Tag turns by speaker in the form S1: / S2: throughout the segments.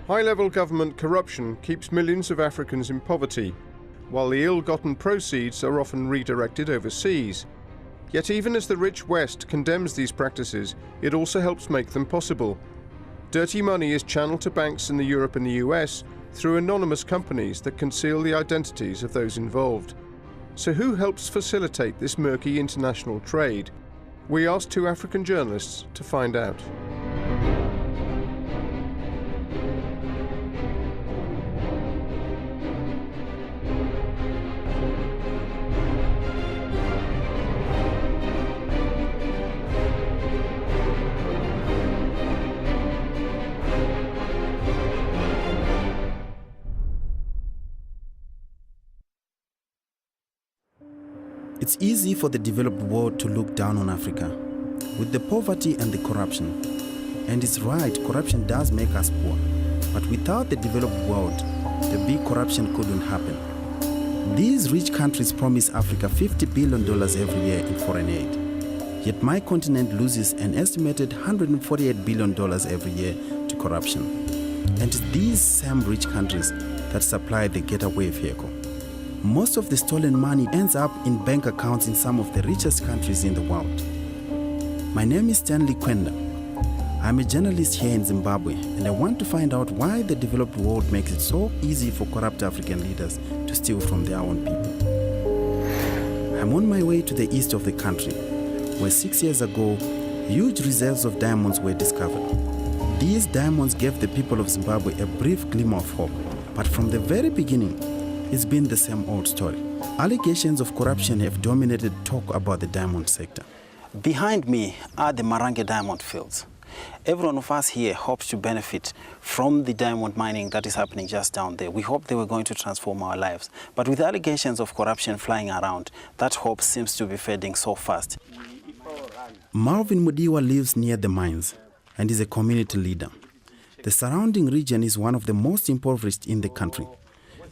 S1: High-level government corruption keeps millions of Africans in poverty, while the ill-gotten proceeds are often redirected overseas. Yet even as the rich West condemns these practices, it also helps make them possible. Dirty money is channeled to banks in Europe and the US through anonymous companies that conceal the identities of those involved. So who helps facilitate this murky international trade? We asked 2 African journalists to find out.
S2: It's easy for the developed world to look down on Africa, with the poverty and the corruption. And it's right, corruption does make us poor. But without the developed world, the big corruption couldn't happen. These rich countries promise Africa $50 billion every year in foreign aid. Yet my continent loses an estimated $148 billion every year to corruption. And it's these same rich countries that supply the getaway vehicle. Most of the stolen money ends up in bank accounts in some of the richest countries in the world. My name is Stanley Kwenda. I'm a journalist here in Zimbabwe, and I want to find out why the developed world makes it so easy for corrupt African leaders to steal from their own people. I'm on my way to the east of the country, where 6 years ago, huge reserves of diamonds were discovered. These diamonds gave the people of Zimbabwe a brief glimmer of hope, but from the very beginning, it's been the same old story. Allegations of corruption have dominated talk about the diamond sector.
S3: Behind me are the Marange diamond fields. Every one of us here hopes to benefit from the diamond mining that is happening just down there. We hope they were going to transform our lives. But with allegations of corruption flying around, that hope seems to be fading so fast.
S2: Marvin Mudiwa lives near the mines and is a community leader. The surrounding region is one of the most impoverished in the country,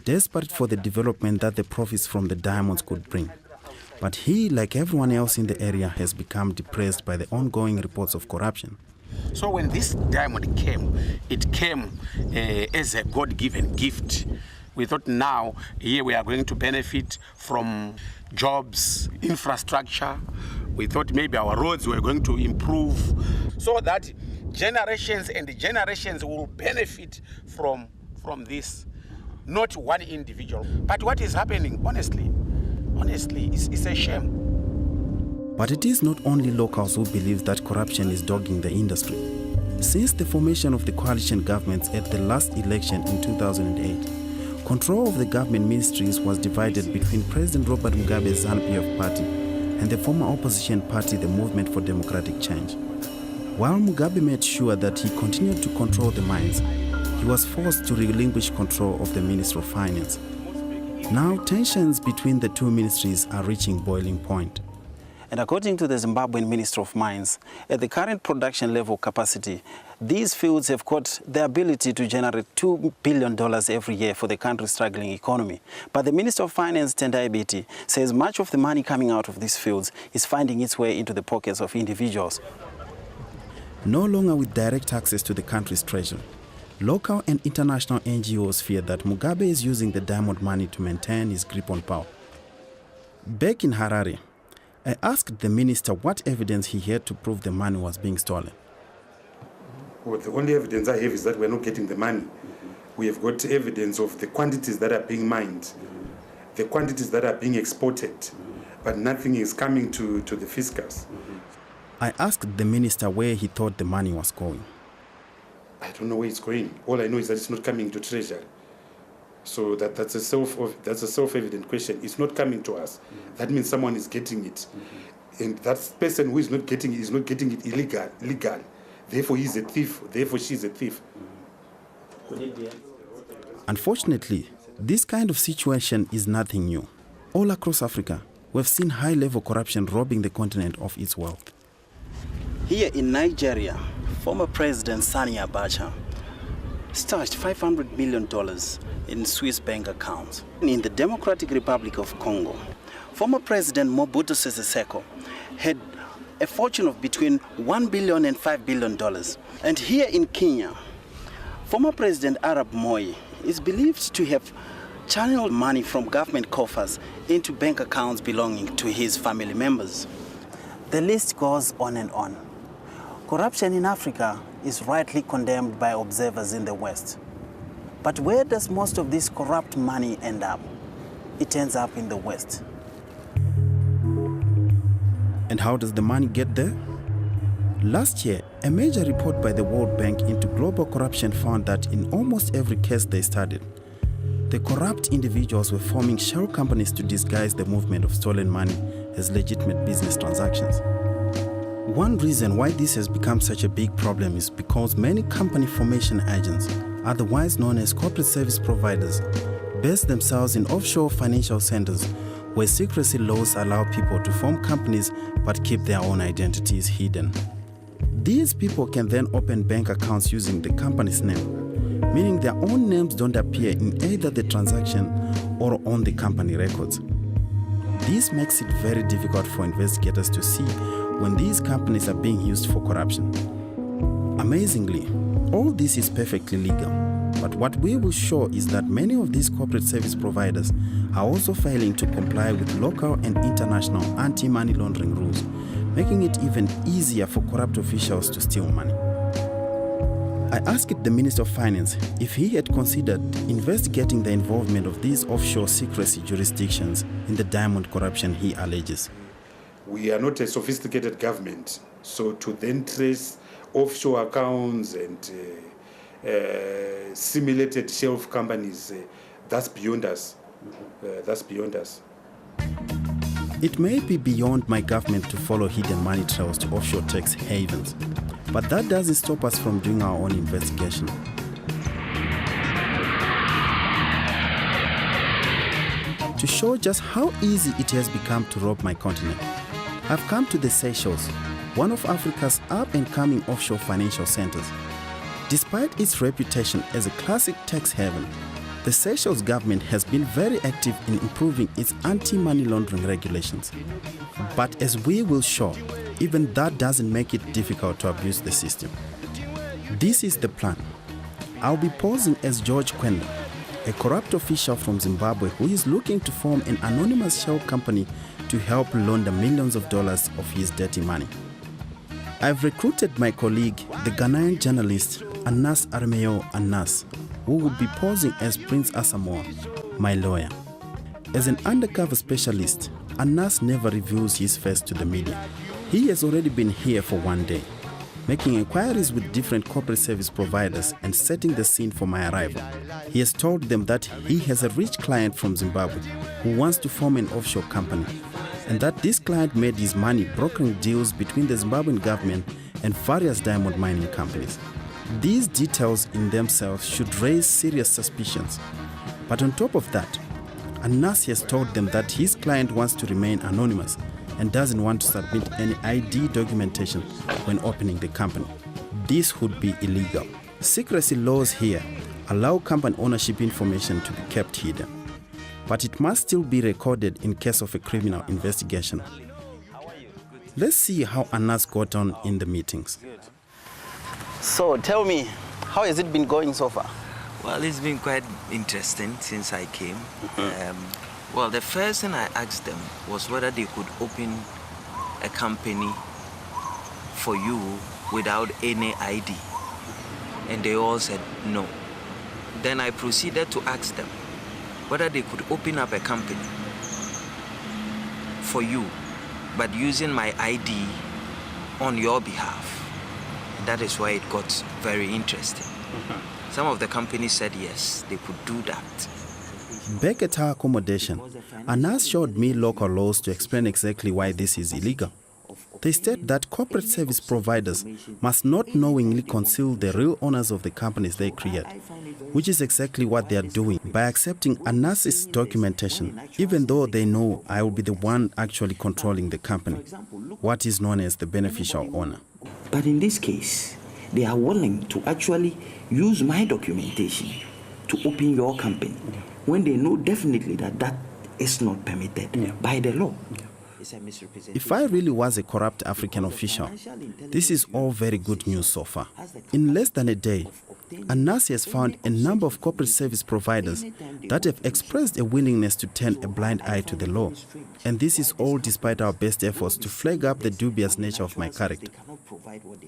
S2: desperate for the development that the profits from the diamonds could bring. But he, like everyone else in the area, has become depressed by the ongoing reports of corruption.
S4: So when this diamond came, it came as a God-given gift. We thought now, here we are going to benefit from jobs, infrastructure. We thought maybe our roads were going to improve so that generations and generations will benefit from this. Not one individual. But what is happening, honestly, it's a shame.
S2: But it is not only locals who believe that corruption is dogging the industry. Since the formation of the coalition governments at the last election in 2008, control of the government ministries was divided between President Robert Mugabe's ZANU-PF party and the former opposition party, the Movement for Democratic Change. While Mugabe made sure that he continued to control the mines, he was forced to relinquish control of the Ministry of Finance. Now, tensions between the two ministries are reaching boiling point.
S3: And according to the Zimbabwean Minister of Mines, at the current production level capacity, these fields have got the ability to generate $2 billion every year for the country's struggling economy. But the Minister of Finance, Tendai Biti, says much of the money coming out of these fields is finding its way into the pockets of individuals.
S2: No longer with direct access to the country's treasury, local and international NGOs fear that Mugabe is using the diamond money to maintain his grip on power. Back in Harare, I asked the minister what evidence he had to prove the money was being stolen.
S5: Well, the only evidence I have is that we're not getting the money. We have got evidence of the quantities that are being mined, the quantities that are being exported, but nothing is coming to the fiscus.
S2: I asked the minister where he thought the money was going.
S5: I don't know where it's going. All I know is that it's not coming to treasury. So that's a self-evident question. It's not coming to us. That means someone is getting it. And that person who is not getting it is not getting it legal. Therefore, he's a thief. Therefore, she's a thief.
S2: Unfortunately, this kind of situation is nothing new. All across Africa, we've seen high-level corruption robbing the continent of its wealth.
S3: Here in Nigeria, former President Sani Abacha stashed $500 million in Swiss bank accounts. In the Democratic Republic of Congo, former President Mobutu Sese Seko had a fortune of between $1 billion and $5 billion. And here in Kenya, Former President Arap Moi is believed to have channeled money from government coffers into bank accounts belonging to his family members. The list goes on and on. Corruption in Africa is rightly condemned by observers in the West. But where does most of this corrupt money end up? It ends up in the West.
S2: And how does the money get there? Last year, a major report by the World Bank into global corruption found that in almost every case they studied, the corrupt individuals were forming shell companies to disguise the movement of stolen money as legitimate business transactions. One reason why this has become such a big problem is because many company formation agents, otherwise known as corporate service providers, base themselves in offshore financial centers where secrecy laws allow people to form companies but keep their own identities hidden. These people can then open bank accounts using the company's name, meaning their own names don't appear in either the transaction or on the company records. This makes it very difficult for investigators to see when these companies are being used for corruption. Amazingly, all this is perfectly legal, but what we will show is that many of these corporate service providers are also failing to comply with local and international anti-money laundering rules, making it even easier for corrupt officials to steal money. I asked the Minister of Finance if he had considered investigating the involvement of these offshore secrecy jurisdictions in the diamond corruption he alleges.
S5: We are not a sophisticated government, so to then trace offshore accounts and simulated shelf companies, that's beyond us. That's beyond us.
S2: It may be beyond my government to follow hidden money trails to offshore tax havens, but that doesn't stop us from doing our own investigation. To show just how easy it has become to rob my continent, I've come to the Seychelles, one of Africa's up-and-coming offshore financial centers. Despite its reputation as a classic tax haven, the Seychelles government has been very active in improving its anti-money laundering regulations. But as we will show, even that doesn't make it difficult to abuse the system. This is the plan. I'll be posing as George Kwenda, a corrupt official from Zimbabwe who is looking to form an anonymous shell company to help launder millions of dollars of his dirty money. I've recruited my colleague, the Ghanaian journalist Anas Armeo Anas, who will be posing as Prince Asamoah, my lawyer. As an undercover specialist, Anas never reveals his face to the media. He has already been here for one day, making inquiries with different corporate service providers and setting the scene for my arrival. He has told them that he has a rich client from Zimbabwe who wants to form an offshore company, and that this client made his money brokering deals between the Zimbabwean government and various diamond mining companies. These details in themselves should raise serious suspicions. But on top of that, Anas has told them that his client wants to remain anonymous and doesn't want to submit any ID documentation when opening the company. This would be illegal. Secrecy laws here allow company ownership information to be kept hidden, but it must still be recorded in case of a criminal investigation. Let's see how Anas got on in the meetings.
S3: So tell me, how has it been going so far?
S6: Well, it's been quite interesting since I came. Well, the first thing I asked them was whether they could open a company for you without any ID. And they all said no. Then I proceeded to ask them whether they could open up a company for you, but using my ID on your behalf. That is why it got very interesting. Some of the companies said yes, they could do that.
S2: Back at our accommodation, Anas showed me local laws to explain exactly why this is illegal. They state that corporate service providers must not knowingly conceal the real owners of the companies they create, which is exactly what they are doing by accepting Anas's documentation, even though they know I will be the one actually controlling the company, what is known as the beneficial owner.
S7: But in this case, they are willing to actually use my documentation to open your company when they know definitely that that is not permitted by the law.
S2: If I really was a corrupt African official, this is all very good news so far. In less than a day, ANAS has found a number of corporate service providers that have expressed a willingness to turn a blind eye to the law. And this is all despite our best efforts to flag up the dubious nature of my character.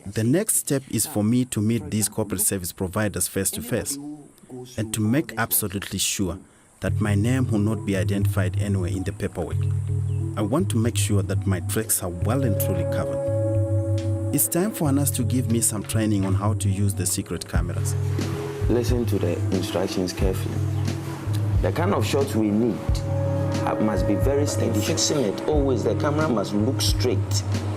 S2: The next step is for me to meet these corporate service providers face to face and to make absolutely sure that my name will not be identified anywhere in the paperwork. I want to make sure that my tracks are well and truly covered. It's time for ANAS to give me some training on how to use the secret cameras.
S6: Listen to the instructions carefully. The kind of shots we need must be very steady. Fixing it, always the camera must look straight.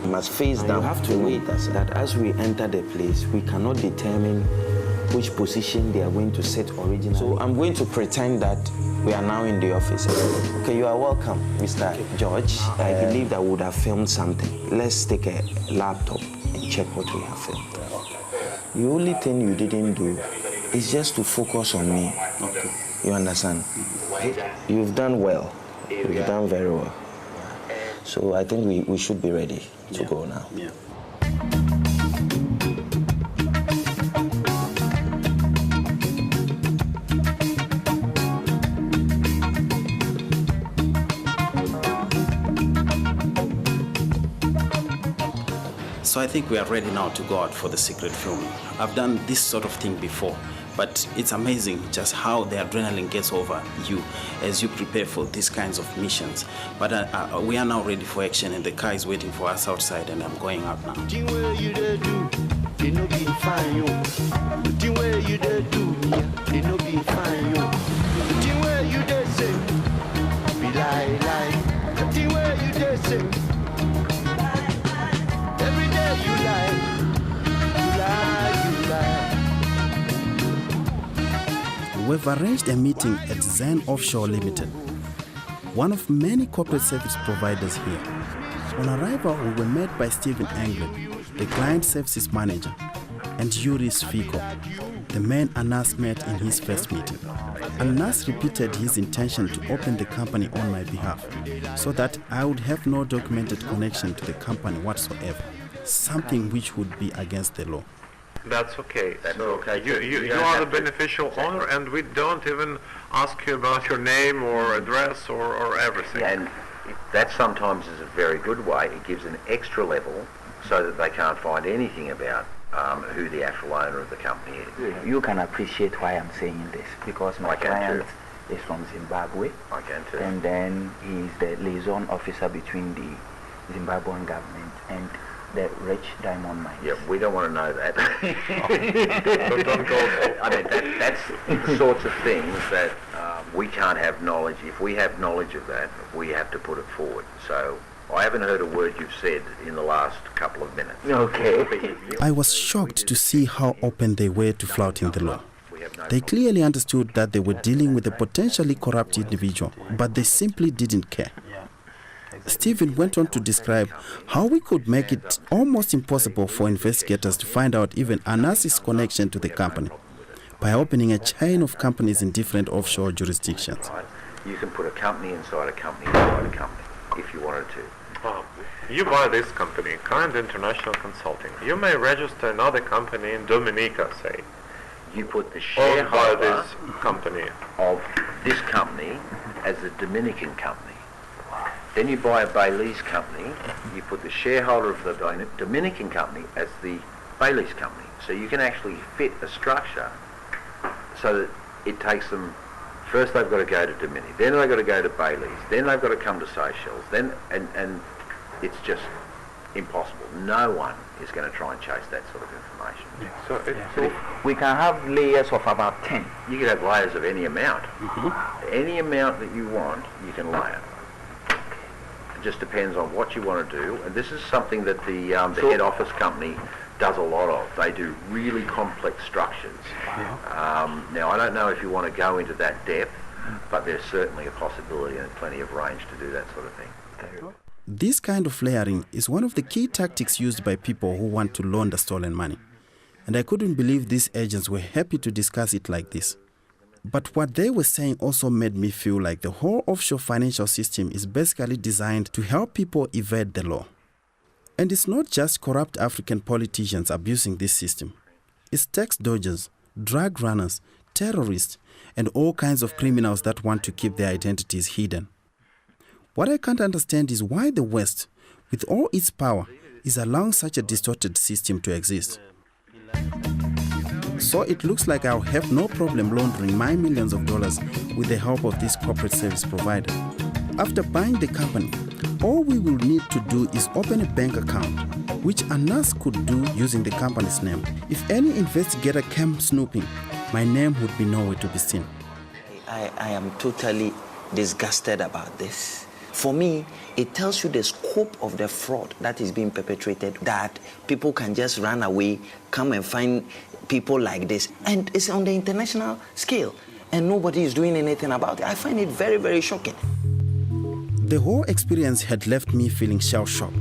S6: It must face down. You have to know that as we enter the place, we cannot determine which position they are going to set originally. So I'm going to pretend that we are now in the office. Okay, you are welcome, Mr. George. I believe that we would have filmed something. Let's take a laptop and check what we have filmed. The only thing you didn't do is just to focus on me. Okay. You understand? You've done well. You've done very well. So I think we should be ready to go now.
S3: Yeah. So I think we are ready now to go out for the secret filming. I've done this sort of thing before, but it's amazing just how the adrenaline gets over you as you prepare for these kinds of missions. But we are now ready for action, and the car is waiting for us outside, and I'm going out now.
S2: We've arranged a meeting at Zen Offshore Limited, one of many corporate service providers here. On arrival, we were met by Stephen Anglin, the client services manager, and Yuri Sfiko, the man ANAS met in his first meeting. ANAS repeated his intention to open the company on my behalf, so that I would have no documented connection to the company whatsoever, something which would be against the law.
S8: That's okay.
S5: That's okay.
S8: You are the beneficial owner, and we don't even ask you about your name or address or everything.
S9: Yeah, and that sometimes is a very good way. It gives an extra level so that they can't find anything about who the actual owner of the company is.
S7: You can appreciate why I'm saying this, because my client is from Zimbabwe.
S9: I can too.
S7: And then he's the liaison officer between the Zimbabwean government and the rich diamond mines.
S9: Yeah, we don't want to know that.
S8: But don't go.
S9: I mean, that's the sorts of things that we can't have knowledge. If we have knowledge of that, we have to put it forward. So I haven't heard a word you've said in the last couple of minutes.
S7: Okay.
S2: I was shocked to see how open they were to flouting the law. They clearly understood that they were dealing with a potentially corrupt individual, but they simply didn't care. Stephen went on to describe how we could make it almost impossible for investigators to find out even ANAS's connection to the company by opening a chain of companies in different offshore jurisdictions.
S9: You can put a company inside a company inside a company if you wanted to.
S8: You buy this company, Current International Consulting. You may register another company in Dominica, say.
S9: You put the
S8: Or buy
S9: shareholder
S8: this company
S9: of this company as the Dominican company. Then you buy a Bailey's company, you put the shareholder of the Dominican company as the Bailey's company. So you can actually fit a structure so that it takes them, first they've got to go to Dominican, then they've got to go to Bailey's, then they've got to come to Seychelles, then and it's just impossible. No one is going to try and chase that sort of information.
S8: So it's
S7: We can have layers of about 10.
S9: You can have layers of any amount. Any amount that you want, you can layer. It just depends on what you want to do, and this is something that the head office company does a lot of. They do really complex structures. Now, I don't know if you want to go into that depth, but there's certainly a possibility and plenty of range to do that sort of thing.
S2: This kind of layering is one of the key tactics used by people who want to launder stolen money. And I couldn't believe these agents were happy to discuss it like this. But what they were saying also made me feel like the whole offshore financial system is basically designed to help people evade the law. And it's not just corrupt African politicians abusing this system. It's tax dodgers, drug runners, terrorists, and all kinds of criminals that want to keep their identities hidden. What I can't understand is why the West, with all its power, is allowing such a distorted system to exist. So it looks like I'll have no problem laundering my millions of dollars with the help of this corporate service provider. After buying the company, all we will need to do is open a bank account, which Anas could do using the company's name. If any investigator came snooping, my name would be nowhere to be seen.
S7: I am totally disgusted about this. For me, it tells you the scope of the fraud that is being perpetrated, that people can just run away, come and find people like this. And it's on the international scale, and nobody is doing anything about it. I find it very, very shocking.
S2: The whole experience had left me feeling shell-shocked.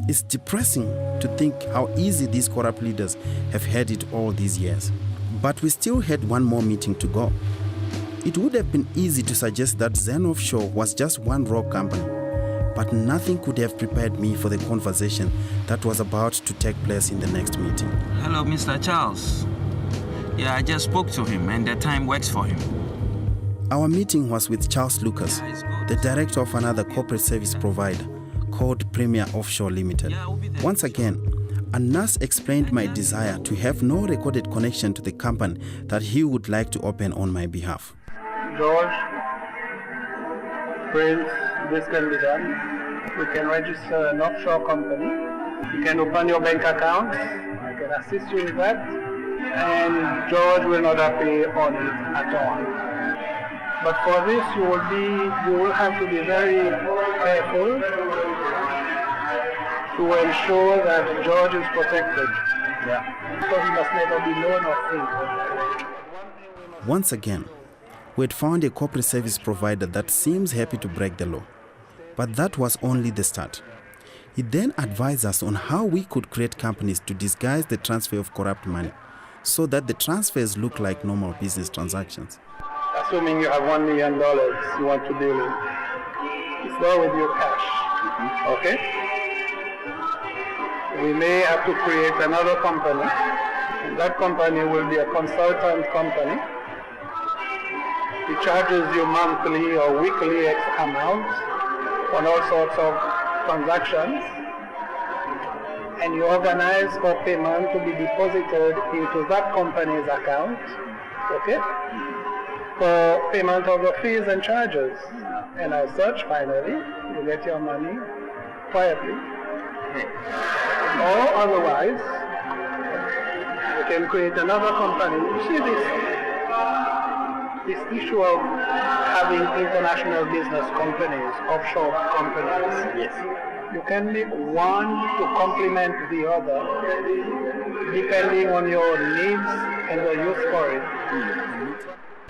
S2: It's depressing to think how easy these corrupt leaders have had it all these years. But we still had one more meeting to go. It would have been easy to suggest that Zen Offshore was just one raw company, but nothing could have prepared me for the conversation that was about to take place in the next meeting.
S6: Hello, Mr. Charles. Yeah, I just spoke to him and the time works for him.
S2: Our meeting was with Charles Lucas, the director of another corporate service provider called Premier Offshore Limited. Once again, Anas explained my desire to have no recorded connection to the company that he would like to open on my behalf.
S10: George, Prince, this can be done. We can register an offshore company. You can open your bank account. I can assist you with that. And George will not appear on it at all. But for this, you will have to be very careful to ensure that George is protected. Yeah. So he must never be known or seen.
S2: Once again, we had found a corporate service provider that seems happy to break the law. But that was only the start. He then advised us on how we could create companies to disguise the transfer of corrupt money so that the transfers look like normal business transactions.
S10: Assuming you have $1 million you want to deal with, it's not with your cash, okay? We may have to create another company, and that company will be a consultant company. It charges you monthly or weekly X amount on all sorts of transactions, and you organize for payment to be deposited into that company's account, okay? For payment of the fees and charges. And as such, finally, you get your money quietly. Or otherwise, you can create another company. You see this issue of having international business companies, offshore companies. Yes. You can make one to complement the other, depending on your needs and the use for it.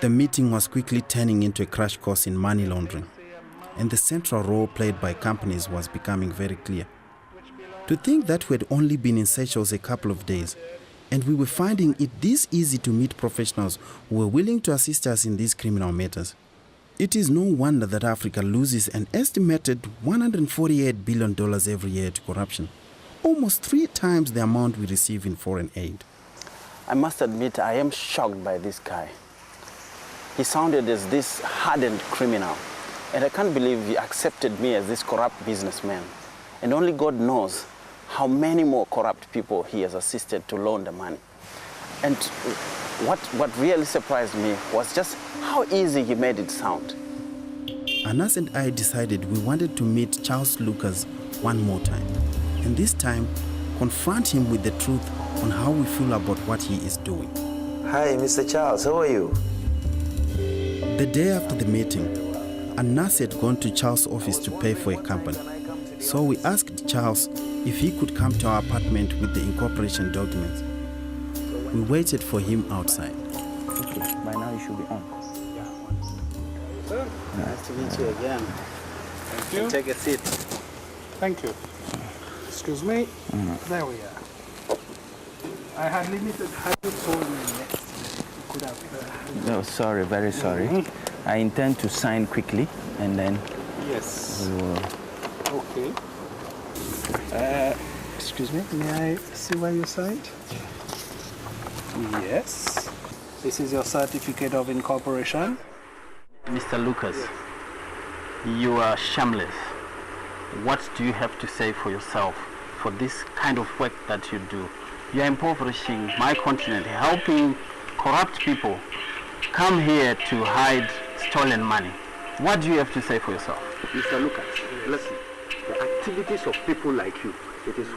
S2: The meeting was quickly turning into a crash course in money laundering, and the central role played by companies was becoming very clear. To think that we had only been in Seychelles a couple of days, and we were finding it this easy to meet professionals who were willing to assist us in these criminal matters. It is no wonder that Africa loses an estimated $148 billion every year to corruption, almost 3 times the amount we receive in foreign aid.
S3: I must admit, I am shocked by this guy. He sounded as this hardened criminal, and I can't believe he accepted me as this corrupt businessman. And only God knows how many more corrupt people he has assisted to launder money. And what really surprised me was just how easy he made it sound.
S2: Anas and I decided we wanted to meet Charles Lucas one more time, and this time confront him with the truth on how we feel about what he is doing.
S11: Hi, Mr. Charles, how are you?
S2: The day after the meeting, Anas had gone to Charles' office to pay for a company. So we asked Charles if he could come to our apartment with the incorporation documents. We waited for him outside.
S7: Okay, by now you should be on.
S3: Nice to meet you again.
S10: Thank you.
S3: Take a seat.
S10: Thank you. Excuse me. There we are. I had limited. Had you told me yesterday, you could have.
S7: No, sorry, very sorry. I intend to sign quickly and then.
S10: Yes.
S7: We will...
S10: Okay. Excuse me. May I see where you signed? Yes. This is your certificate of incorporation.
S3: Mr. Lucas, you are shameless. What do you have to say for yourself for this kind of work that you do? You are impoverishing my continent, helping corrupt people come here to hide stolen money. What do you have to say for yourself?
S12: Mr. Lucas, listen, the activities of people like you, it is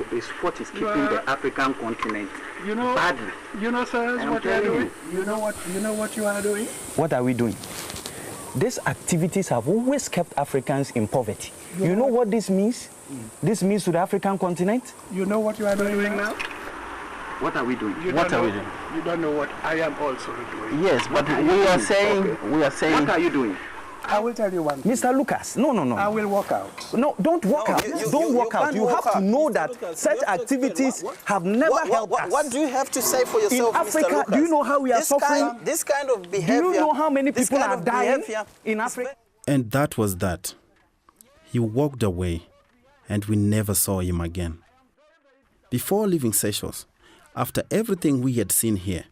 S12: what is keeping the African continent badly.
S10: You know, sir, what you are doing? You know what you are doing?
S12: What are we doing? These activities have always kept Africans in poverty. You know what this means? This means to the African continent?
S10: You know what you are doing now?
S12: What are we doing?
S3: What are we doing?
S10: You don't know what I am also doing.
S3: Yes, but we are saying.
S12: What are you doing?
S10: I will tell you one thing.
S12: Mr. Lucas, no.
S10: I will walk out.
S12: No, don't walk out. Don't walk out. You have to know that such activities have never helped us.
S3: What do you have to say for yourself,
S12: in Africa,
S3: Mr. Lucas?
S12: do you know how we are suffering?
S3: This kind of behavior.
S12: Do you know how many people are dying in Africa?
S2: And that was that. He walked away, and we never saw him again. Before leaving Seychelles, after everything we had seen here,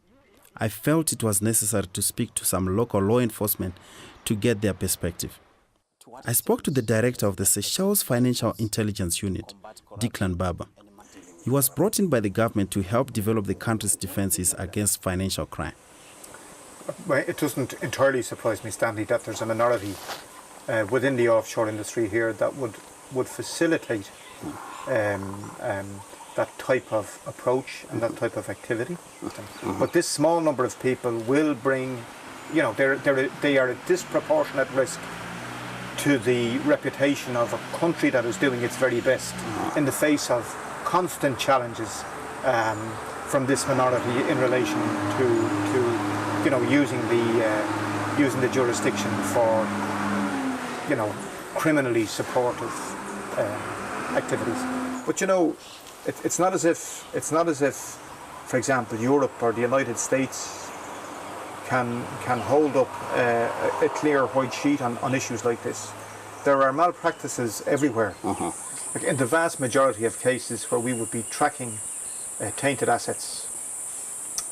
S2: I felt it was necessary to speak to some local law enforcement to get their perspective. I spoke to the director of the Seychelles Financial Intelligence Unit, Declan Barber. He was brought in by the government to help develop the country's defenses against financial crime.
S13: Well, it doesn't entirely surprise me, Stanley, that there's a minority within the offshore industry here that would facilitate that type of approach and that type of activity. But this small number of people will bring, you know, they are a disproportionate risk to the reputation of a country that is doing its very best in the face of constant challenges from this minority in relation to you know, using the jurisdiction for, you know, criminally supportive activities. But you know, it's not as if, for example, Europe or the United States can hold up a clear white sheet on issues like this. There are malpractices everywhere. Like in the vast majority of cases where we would be tracking tainted assets,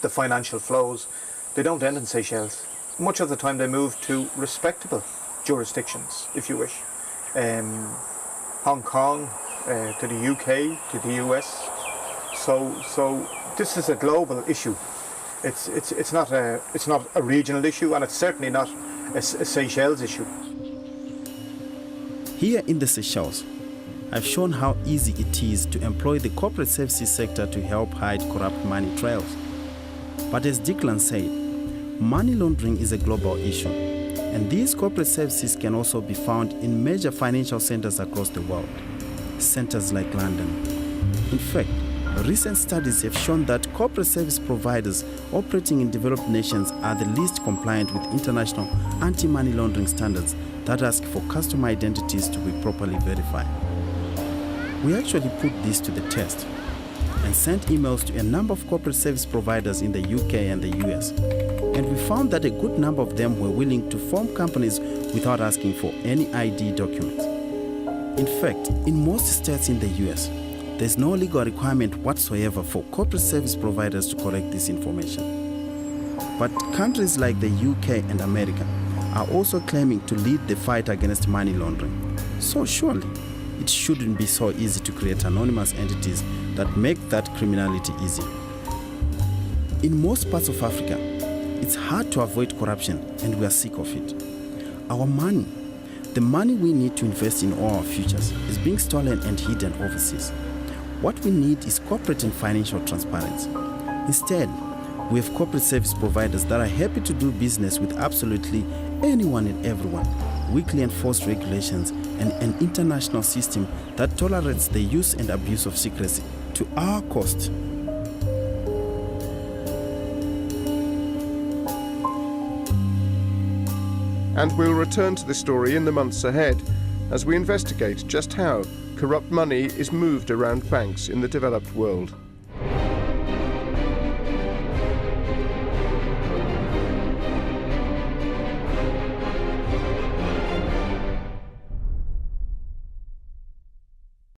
S13: the financial flows, they don't end in Seychelles. Much of the time they move to respectable jurisdictions, if you wish. Hong Kong, to the UK, to the US. So this is a global issue. It's not a regional issue, and it's certainly not a Seychelles issue.
S2: Here in the Seychelles, I've shown how easy it is to employ the corporate services sector to help hide corrupt money trails. But as Declan said, money laundering is a global issue, and these corporate services can also be found in major financial centers across the world, centers like London. In fact, recent studies have shown that corporate service providers operating in developed nations are the least compliant with international anti-money laundering standards that ask for customer identities to be properly verified. We actually put this to the test and sent emails to a number of corporate service providers in the UK and the US. And we found that a good number of them were willing to form companies without asking for any ID documents. In fact, in most states in the US, there's no legal requirement whatsoever for corporate service providers to collect this information. But countries like the UK and America are also claiming to lead the fight against money laundering. So surely, it shouldn't be so easy to create anonymous entities that make that criminality easy. In most parts of Africa, it's hard to avoid corruption, and we are sick of it. Our money, the money we need to invest in all our futures, is being stolen and hidden overseas. What we need is corporate and financial transparency. Instead, we have corporate service providers that are happy to do business with absolutely anyone and everyone, weakly enforced regulations, and an international system that tolerates the use and abuse of secrecy to our cost.
S1: And we'll return to this story in the months ahead as we investigate just how corrupt money is moved around banks in the developed world.